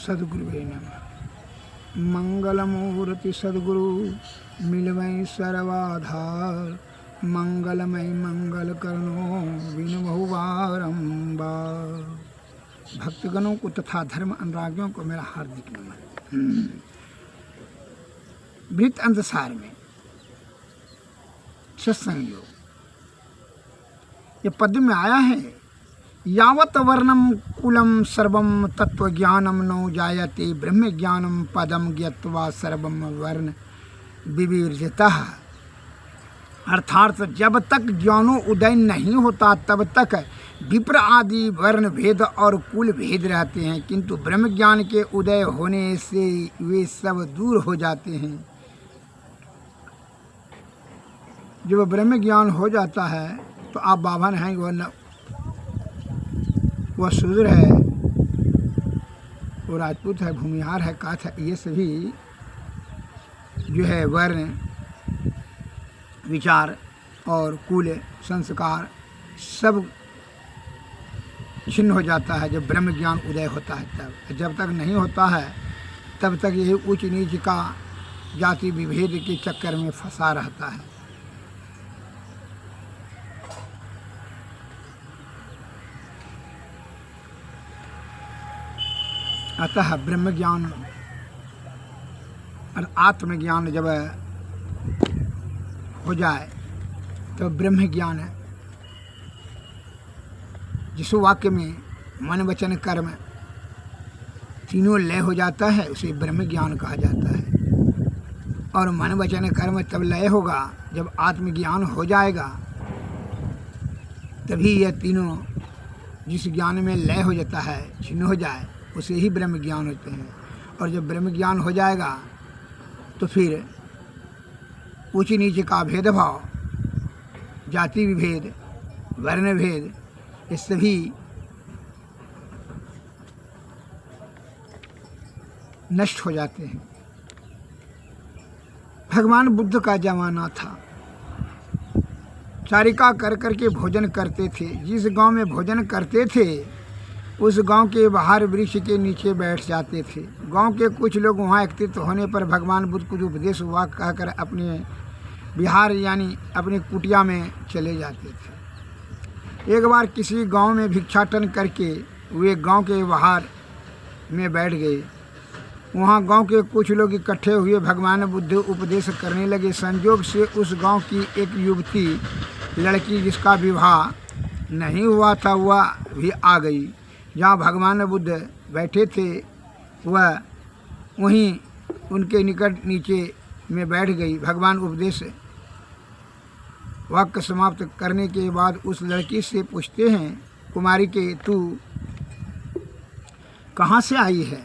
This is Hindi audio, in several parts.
सद्गुरुवे नमः। मंगलमूर्ति सद्गुरु मिलवै सर्वाधार, मंगलमय मंगल करनो विनमहु बारंबार। भक्तगणों को तथा धर्म अनुरागियों को मेरा हार्दिक नमन। वृत्त अंतसार में सत्संग योग ये पद में आया है, यावत वर्णम कुलम सर्वम तत्व ज्ञानम नो जायते ब्रह्म ज्ञानम पदम ज्ञत्वा सर्वम वर्ण विविर्जितः। अर्थात जब तक ज्ञानो उदय नहीं होता तब तक विप्र आदि वर्ण भेद और कुल भेद रहते हैं, किंतु ब्रह्म ज्ञान के उदय होने से वे सब दूर हो जाते हैं। जब ब्रह्म ज्ञान हो जाता है तो आप बाभन हैं, वह शूद्र है, वो राजपूत है, भूमिहार है, काथ है, ये सभी जो है वर्ण विचार और कुल संस्कार सब छिन्न हो जाता है जब ब्रह्म ज्ञान उदय होता है। तब जब तक नहीं होता है तब तक यही ऊंच नीच का जाति विभेद के चक्कर में फंसा रहता है। अतः ब्रह्म ज्ञान और आत्मज्ञान जब हो जाए तो ब्रह्म ज्ञान है, जिस वाक्य में मन वचन कर्म तीनों लय हो जाता है उसे ब्रह्म ज्ञान कहा जाता है। और मन वचन कर्म तब लय होगा जब आत्मज्ञान हो जाएगा, तभी यह तीनों जिस ज्ञान में लय हो जाता है छिन्न हो जाए उसे ही ब्रह्म ज्ञान होते हैं। और जब ब्रह्म ज्ञान हो जाएगा तो फिर ऊंच नीच का भेदभाव, जाति विभेद, वर्ण भेद, ये सभी नष्ट हो जाते हैं। भगवान बुद्ध का जमाना था, चारिका कर करके भोजन करते थे। जिस गांव में भोजन करते थे उस गांव के बाहर वृक्ष के नीचे बैठ जाते थे। गांव के कुछ लोग वहां एकत्रित होने पर भगवान बुद्ध कुछ उपदेश हुआ कहकर अपने बिहार यानी अपनी कुटिया में चले जाते थे। एक बार किसी गांव में भिक्षाटन करके वे गांव के बाहर में बैठ गए। वहां गांव के कुछ लोग इकट्ठे हुए, भगवान बुद्ध उपदेश करने लगे। संयोग से उस गांव की एक युवती लड़की जिसका विवाह नहीं हुआ था वह भी आ गई। जहाँ भगवान बुद्ध बैठे थे वह वहीं उनके निकट नीचे में बैठ गई। भगवान उपदेश वाक्य समाप्त करने के बाद उस लड़की से पूछते हैं, कुमारी के तू कहाँ से आई है?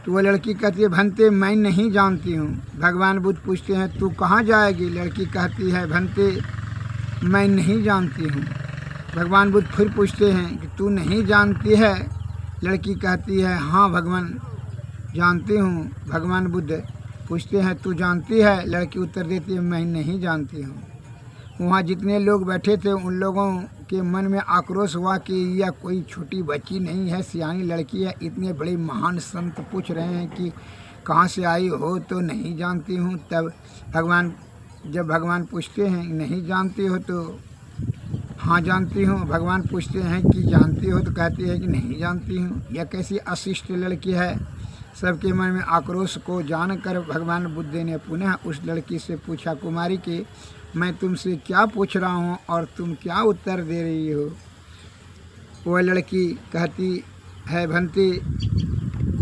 तो वह लड़की कहती है, भंते मैं नहीं जानती हूँ। भगवान बुद्ध पूछते हैं, तू कहाँ जाएगी? लड़की कहती है, भंते मैं नहीं जानती हूँ। भगवान बुद्ध फिर पूछते हैं कि तू नहीं जानती है? लड़की कहती है, हाँ भगवान जानती हूँ। भगवान बुद्ध पूछते हैं, तू जानती है? लड़की उत्तर देती है, मैं नहीं जानती हूँ। वहाँ जितने लोग बैठे थे उन लोगों के मन में आक्रोश हुआ कि यह कोई छोटी बच्ची नहीं है, सियानी लड़की है। इतने बड़े महान संत पूछ रहे हैं कि कहाँ से आई हो, तो नहीं जानती हूँ। तब जब भगवान पूछते हैं नहीं जानती हो तो हाँ जानती हूँ। भगवान पूछते हैं कि जानती हो, तो कहती है कि नहीं जानती हूँ। यह कैसी अशिष्ट लड़की है। सबके मन में आक्रोश को जानकर भगवान बुद्ध ने पुनः उस लड़की से पूछा, कुमारी के मैं तुमसे क्या पूछ रहा हूँ और तुम क्या उत्तर दे रही हो? वह लड़की कहती है, भंते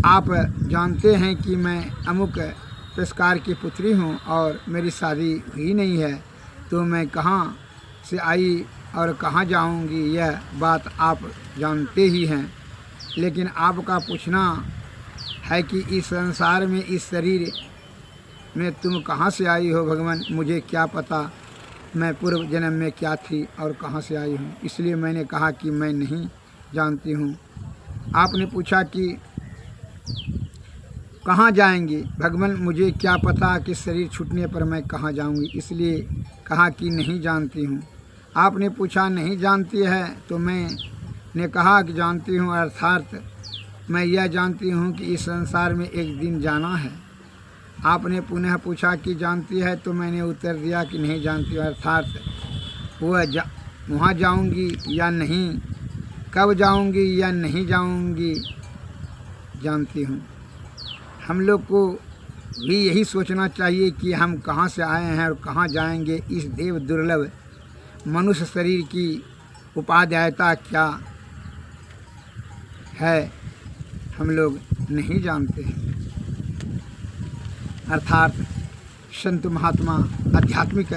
आप जानते हैं कि मैं अमुक प्रकार की पुत्री हूँ और मेरी शादी हुई नहीं है, तो मैं कहाँ से आई और कहाँ जाऊँगी यह बात आप जानते ही हैं। लेकिन आपका पूछना है कि इस संसार में, इस शरीर में तुम कहाँ से आई हो? भगवान मुझे क्या पता मैं पूर्व जन्म में क्या थी और कहाँ से आई हूँ, इसलिए मैंने कहा कि मैं नहीं जानती हूँ। आपने पूछा कि कहाँ जाएंगे? भगवान मुझे क्या पता कि शरीर छूटने पर मैं कहाँ जाऊँगी, इसलिए कहा कि नहीं जानती हूँ। आपने पूछा नहीं जानती है तो मैं ने कहा कि जानती हूँ, अर्थात मैं यह जानती हूँ कि इस संसार में एक दिन जाना है। आपने पुनः पूछा कि जानती है, तो मैंने उत्तर दिया कि नहीं जानती हूँ, अर्थात वहाँ जाऊँगी या नहीं, कब जाऊँगी या नहीं जाऊँगी, जानती हूँ। हम लोग को भी यही सोचना चाहिए कि हम कहाँ से आए हैं और कहाँ जाएंगे। इस देव दुर्लभ मनुष्य शरीर की उपादेयता क्या है, हम लोग नहीं जानते हैं। अर्थात संत महात्मा आध्यात्मिक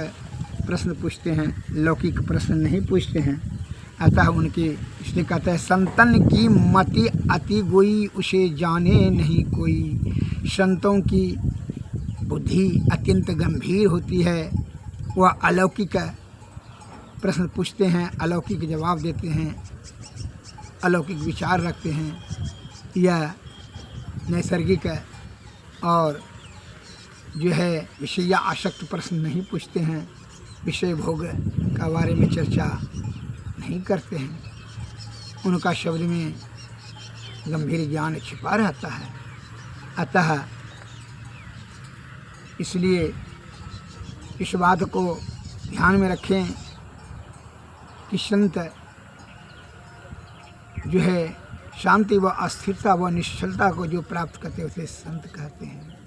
प्रश्न पूछते हैं, लौकिक प्रश्न नहीं पूछते हैं। अतः उनके इसलिए कहते हैं, संतन की मति अति गोई, उसे जाने नहीं कोई। संतों की बुद्धि अत्यंत गंभीर होती है। वह अलौकिक प्रश्न पूछते हैं, अलौकिक जवाब देते हैं, अलौकिक विचार रखते हैं। यह नैसर्गिक और जो है विषय आसक्त प्रश्न नहीं पूछते हैं, विषय भोग का बारे में चर्चा नहीं करते हैं। उनका शब्द में गंभीर ज्ञान छिपा रहता है। अतः इसलिए इस बात को ध्यान में रखें कि संत जो है शांति व अस्थिरता व निश्चलता को जो प्राप्त करते उसे संत कहते हैं।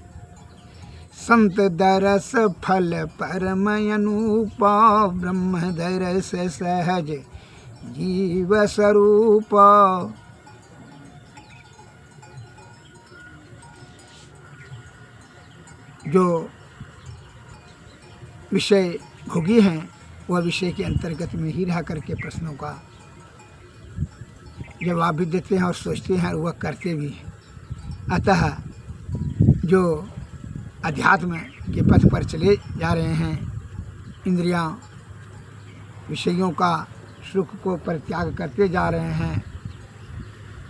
संत दरस फल परम अनूपा, ब्रह्म दरस सहज जीव स्वरूप। जो विषय भोगी हैं वह विषय के अंतर्गत में ही रह करके प्रश्नों का जवाब भी देते हैं और सोचते हैं और वह करते भी हैं। अतः जो अध्यात्म के पथ पर चले जा रहे हैं, इंद्रियां विषयों का सुख को परित्याग करते जा रहे हैं,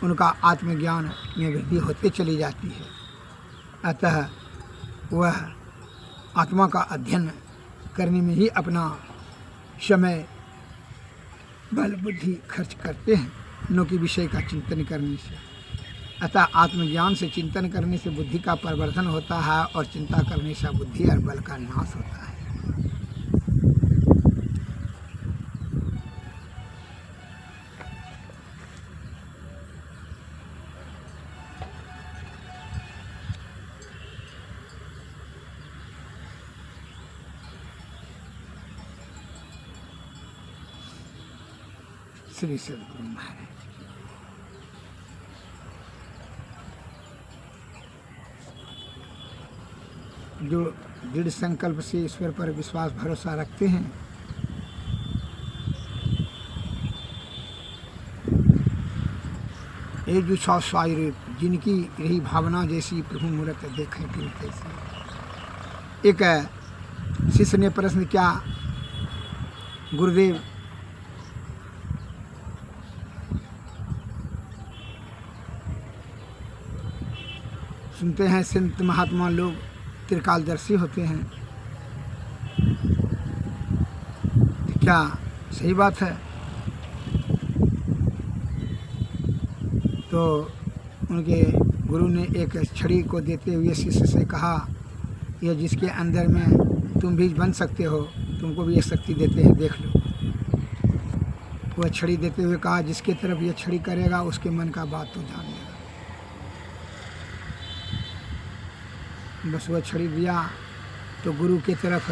उनका आत्मज्ञान में वृद्धि होते चली जाती है। अतः वह आत्मा का अध्ययन करने में ही अपना समय बल बुद्धि खर्च करते हैं, न कि विषय का चिंतन करने से। अतः आत्मज्ञान से चिंतन करने से बुद्धि का परिवर्तन होता है और चिंता करने से बुद्धि और बल का नाश होता है। श्री सद्गुरु महाराज जो दृढ़ संकल्प से ईश्वर पर विश्वास भरोसा रखते हैं, एक जो स्वाई रूप जिनकी यही भावना जैसी प्रभु मूर्त देखें कि तैसी। एक शिष्य ने प्रश्न किया, गुरुदेव सुनते हैं संत महात्मा लोग त्रिकालदर्शी होते हैं, क्या सही बात है? तो उनके गुरु ने एक छड़ी को देते हुए शिष्य से कहा, यह जिसके अंदर में तुम भी बन सकते हो, तुमको भी ये शक्ति देते हैं, देख लो। वह छड़ी देते हुए कहा, जिसके तरफ यह छड़ी करेगा उसके मन का बात तो जान लेगा। बस वह छड़ी दिया तो गुरु की तरफ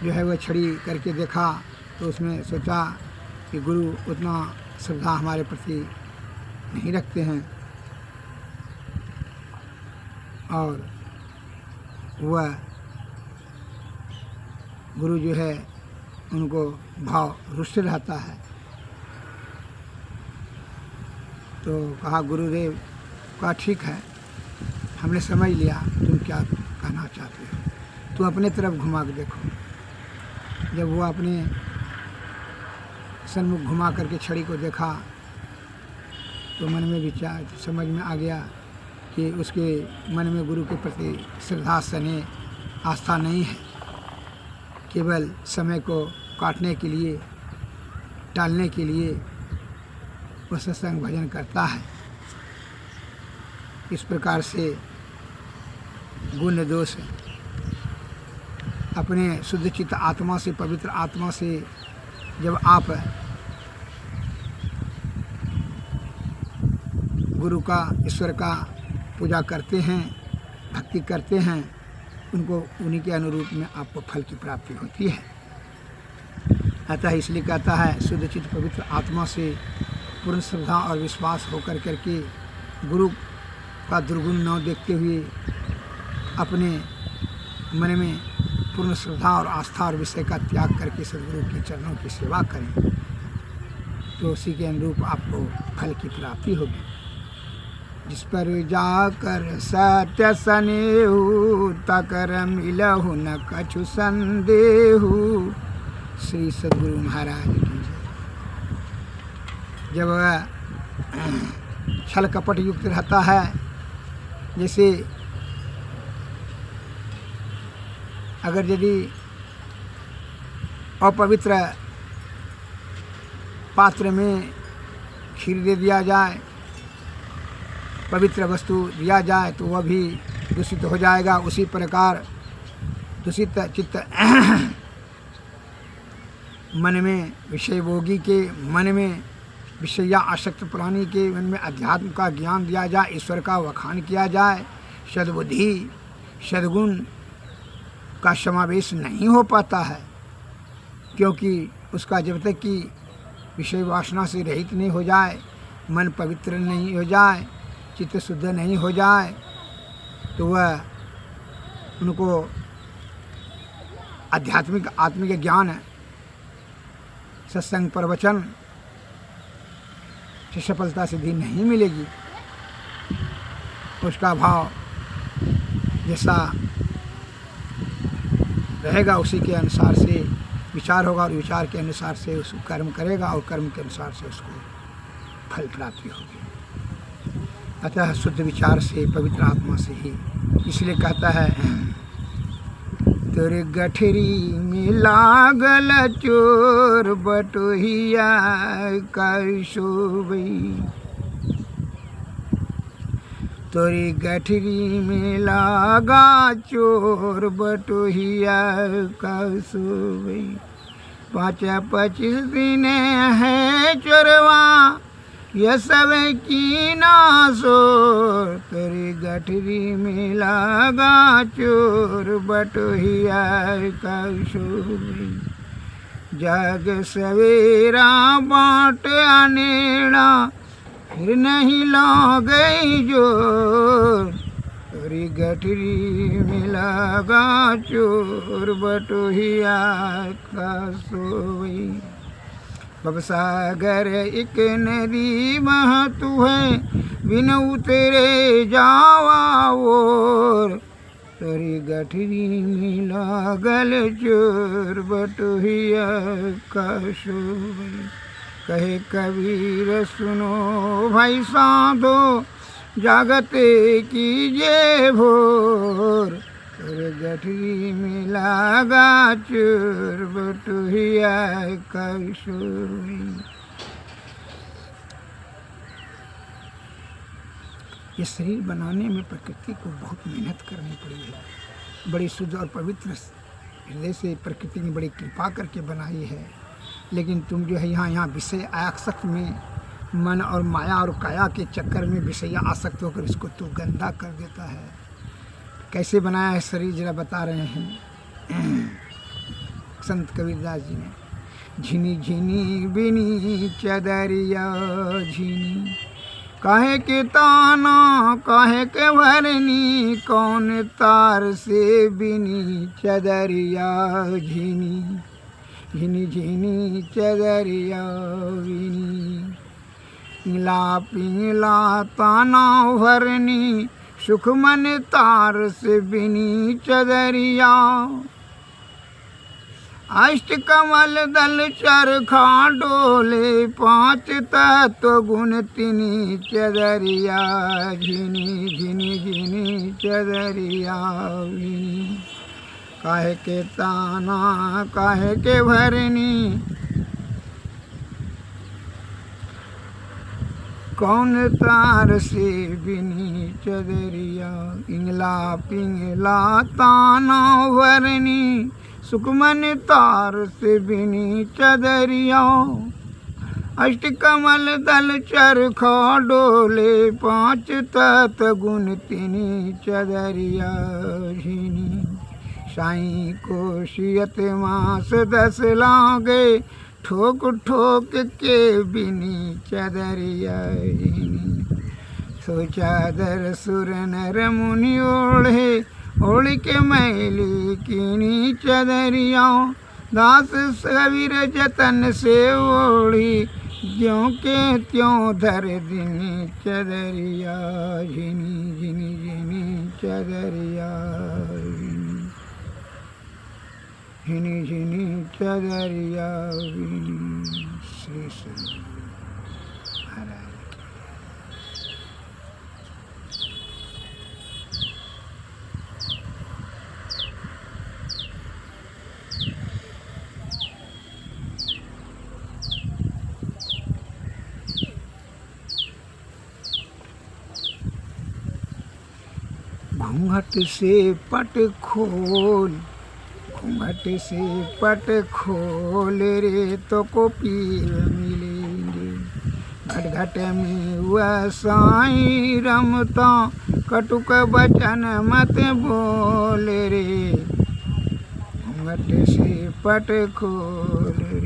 जो है वह छड़ी करके देखा, तो उसमें सोचा कि गुरु उतना श्रद्धा हमारे प्रति नहीं रखते हैं, और वह गुरु जो है उनको भाव रुष्ट रहता है। तो कहा गुरुदेव, कहा ठीक है, हमने समझ लिया तुम क्या कहना चाहते हो, तुम अपने तरफ घुमा के देखो। जब वो अपने सन्मुख घुमा करके छड़ी को देखा तो मन में विचार समझ में आ गया कि उसके मन में गुरु के प्रति श्रद्धा स्नेह आस्था नहीं है, केवल समय को काटने के लिए, टालने के लिए वो सत्संग भजन करता है। इस प्रकार से गुण दोष अपने शुद्ध चित्त आत्मा से, पवित्र आत्मा से जब आप गुरु का, ईश्वर का पूजा करते हैं, भक्ति करते हैं, उनको उन्हीं के अनुरूप में आपको फल की प्राप्ति होती है। अतः इसलिए कहता है शुद्ध चित्त पवित्र आत्मा से पूर्ण श्रद्धा और विश्वास होकर करके गुरु का दुर्गुण न देखते हुए अपने मन में पूर्ण श्रद्धा और आस्था और विषय का त्याग करके सद्गुरु के चरणों की सेवा करें, तो उसी के अनुरूप आपको फल की प्राप्ति होगी। जिस पर जाकर सत्य सनेहु, तकर मिलहु न कछु संदेहु। श्री सद्गुरु महाराज की जय। जब वह छल कपट युक्त रहता है, जैसे अगर यदि अपवित्र पात्र में खीर दे दिया जाए, पवित्र वस्तु दिया जाए तो वह भी दूषित हो जाएगा। उसी प्रकार दूषित चित्त मन में, विषय भोगी के मन में, विषया आसक्त प्राणी के मन में अध्यात्म का ज्ञान दिया जाए, ईश्वर का वखान किया जाए, सद्बुद्धि सद्गुण का समावेश नहीं हो पाता है, क्योंकि उसका जब तक कि विषय वासना से रहित नहीं हो जाए, मन पवित्र नहीं हो जाए, चित्त शुद्ध नहीं हो जाए, तो वह उनको आध्यात्मिक आत्मिक ज्ञान, सत्संग प्रवचन से सफलता सिद्धि नहीं मिलेगी। उसका भाव जैसा रहेगा उसी के अनुसार से विचार होगा, और विचार के अनुसार से उसको कर्म करेगा, और कर्म के अनुसार से उसको फल प्राप्ति होगी। अतः शुद्ध विचार से, पवित्र आत्मा से ही, इसलिए कहता है तोरे गठरी में लागल चोर बटोहिया कैसोबई। तोरी गठरी में लागा चोर बटोहिया कैसोबई। 25 दिन है चोरवा यह सब की नासोर। तेरी गठरी में लागा चोर बटोहिया कैसोबई। जग सवेरा बाट अनेड़ा फिर नहीं लागई जोर। तेरी गठरी में लागा चोर बटोहिया कैसोबई। भवसागर एक नदी बहतु है बिन उतरे जावा ओर। तेरी गठरी में लागल चोर बटोहिया कैसोबई। कहे कबीर सुनो भाई साधो जागते कीजे भोर। तेरे गठरी में लागा चोर बटोहिया कैसोबई। ये शरीर बनाने में प्रकृति को बहुत मेहनत करनी पड़ी है। बड़ी शुद्ध और पवित्र हृदय से प्रकृति ने बड़ी कृपा करके बनाई है, लेकिन तुम जो है यहाँ विषय आसक्त में, मन और माया और काया के चक्कर में विषय आसक्त होकर इसको तो गंदा कर देता है। कैसे बनाया है शरीर जरा बता रहे हैं संत कबीरदास जी ने। झिनी झिनी बिनी चदरिया झिनी, काहे के ताना काहे के भरनी। कौन तार से बिनी चदरिया झिनी। झिनी झिनी चदरिया बिनी। पिला पिला ताना भरनी। सुख मन तार से बिनी चदरिया। अष्ट कमल दल चरखा डोले। 5 तत्व गुण तिनी चदरिया। झिनी झिनी झिनी चदरिया बिनी। काहे के ताना काहे के भरनी। कौन तार से बिनी चदरिया, इंगला पिंगला ताना वरनी, सुखमन तार से बिनी चदरिया। अष्ट कमल दल चरखा डोले, पांच तत गुण तिनी चदरिया झिनी। साईं को शियत मास 10 लागे, ठोक ठोक के बिनी चदरिया झिनी। सो चादर सुर नर मुनि ओढ़े, ओढ़ के मैली कीनी चदरिया। दास कबीर जतन से ओढ़ी, ज्यों के त्यों धर दिनी चदरिया झिनी झिनी झिनी चदरिया झिनी झिनी चदरिया झिनी। श्री श्री महाराज। घूंघट से पट खोल, घूंघट से पट खोल रे, तो को पीर मिलेंगे। घट घट में वह साईं रमता, कटुक बचन मत बोल रे। घूंघट से पट खोल रे,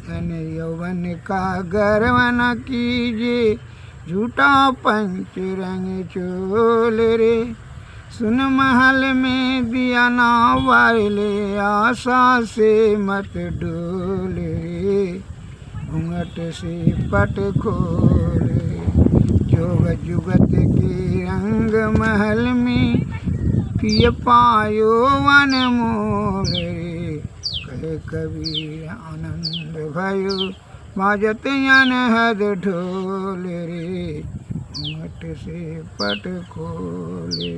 धन यौवन का गर्व न कीजिए, झूठा पंच रंग चोल रे। सुन महल में दिया ना वाले, आशा से मत डोल रे। घूंघट से पट खोल रे, जोग जुगत के रंग महल में, पिय पायो वन मोल रे। कहे कबीर आनंद भयो, बाजत अनहद ढोल रे। घूंघट से पट खोले।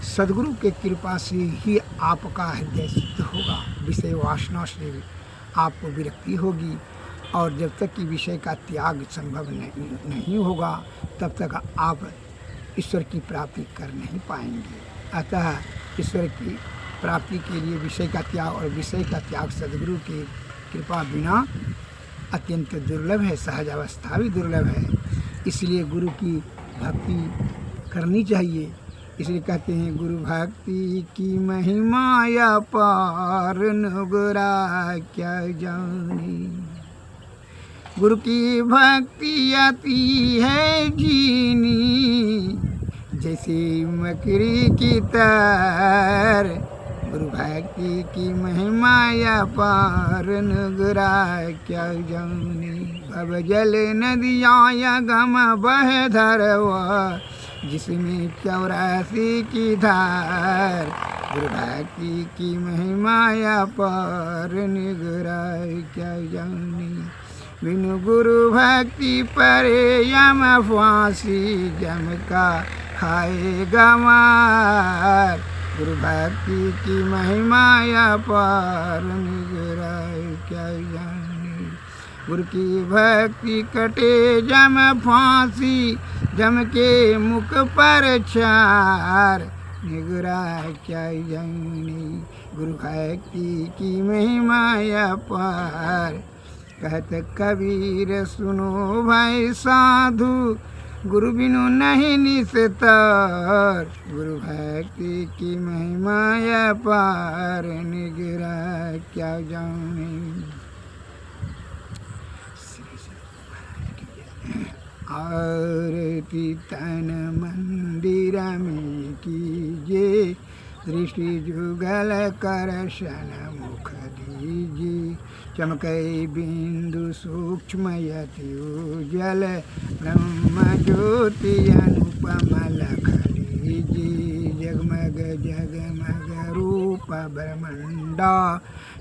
सदगुरु के कृपा से ही आपका हृदय सिद्ध होगा। विषय वासना से आपको विरक्ति होगी, और जब तक कि विषय का त्याग संभव नहीं होगा, तब तक आप ईश्वर की प्राप्ति कर नहीं पाएंगे। अतः ईश्वर की प्राप्ति के लिए विषय का त्याग, और विषय का त्याग सदगुरु की कृपा बिना अत्यंत दुर्लभ है, सहज अवस्था भी दुर्लभ है। इसलिए गुरु की भक्ति करनी चाहिए। इसलिए कहते हैं, गुरु भक्ति की महिमा या पार, नुगरा क्या जाने। गुरु की भक्ति आती है जीनी, जैसे मकड़ी की तार। गुरु भक्ति की महिमा या पार, नुगरा क्या जाने। भव जल नदिया या गम बह धरवा, जिसमें 84 की धार। गुरु भक्ति की महिमा या पार, नुगरा क्या जाने। बिनु गुरु भक्ति परे यम फांसी, जम का खाएगा मार। गुरु भक्ति की महिमा या पार, नुगरा क्या जाने। गुरु की भक्ति कटे जम फांसी, जम के मुख पर चार। नुगरा क्या जाने। गुरु भक्ति की महिमा या पार। कहत कबीर सुनो भाई साधु, गुरु बिनु नहीं निस्तार। गुरु भक्ति की महिमा या पार, नुगरा क्या जाने। आरती तन मंदिर में कीजिए, दृष्टि जुगल करशन मुख दीजिए। चमकई बिंदु सूक्ष्म यति उज्जल, ब्रह्म ज्योति अनुपम लख लीजिए। जगमग जगमग रूप ब्रह्मंडा,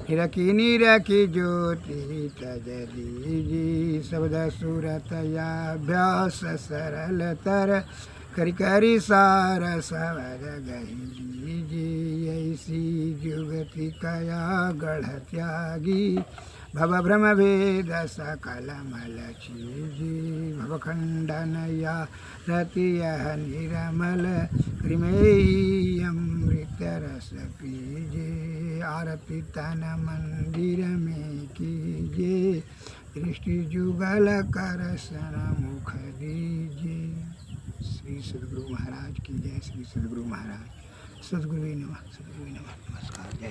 निरखी निरखी ज्योति तज लीजिए। शब्द सूरत याभ्यास सरल तर, करी करी सार सवर गही ऐसी जुगति कया गढ़ त्यागी भव भ्रम भेद सकल मल चीजी भव खंडन या रति यह निरमल कृमेयी अमृत रस पीजे आरती तन मंदिर में कीजे दृष्टि जुगल कर सन्मुख दीजिए। श्री सद्गुरु महाराज की जय। श्री सद्गुरु महाराज। सद्गुरु नमः। सद्गुरु नमः। नमस्कार। जय।